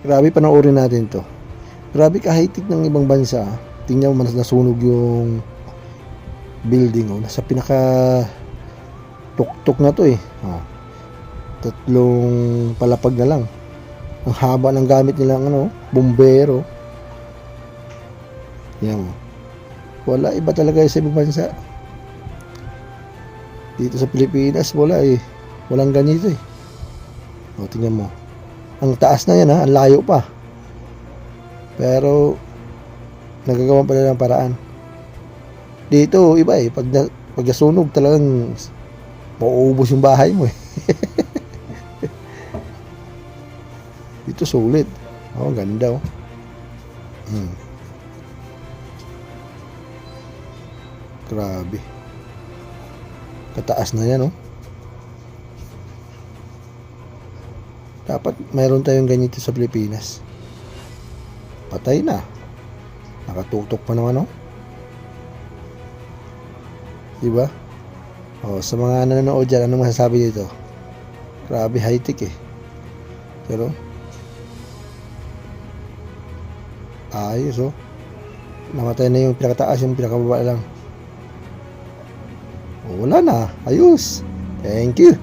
Grabe, panoorin natin to. Grabe ka-high-tech ng ibang bansa. Tingnan mo, nasunog yung building. Oh. Nasa pinaka tuktok na to eh. Oh. 3 palapag na lang. Ang haba ng gamit nilang bumbero. Yan mo. Wala, iba talaga sa ibang bansa. Dito sa Pilipinas, wala eh. Walang ganito eh. O, tingnan mo. Ang taas na yan ha, ang layo pa. Pero, nagagawa pa nila ng paraan. Dito, iba eh. Pag nasunog, talagang mauubos yung bahay mo eh. Dito, sulit. Oh, ganda oh. Grabe. Kataas na yan oh. Dapat mayroon tayong ganito sa Pilipinas. Patay na. Nakatutok pa naman oh. Diba? Oh, sa mga nanonood dyan, anong masasabi dito? Grabe, high-tech eh. Pero ayos oh. Namatay na yung pinakataas, yung pinakababa lang. Oh, wala na. Ayos. Thank you.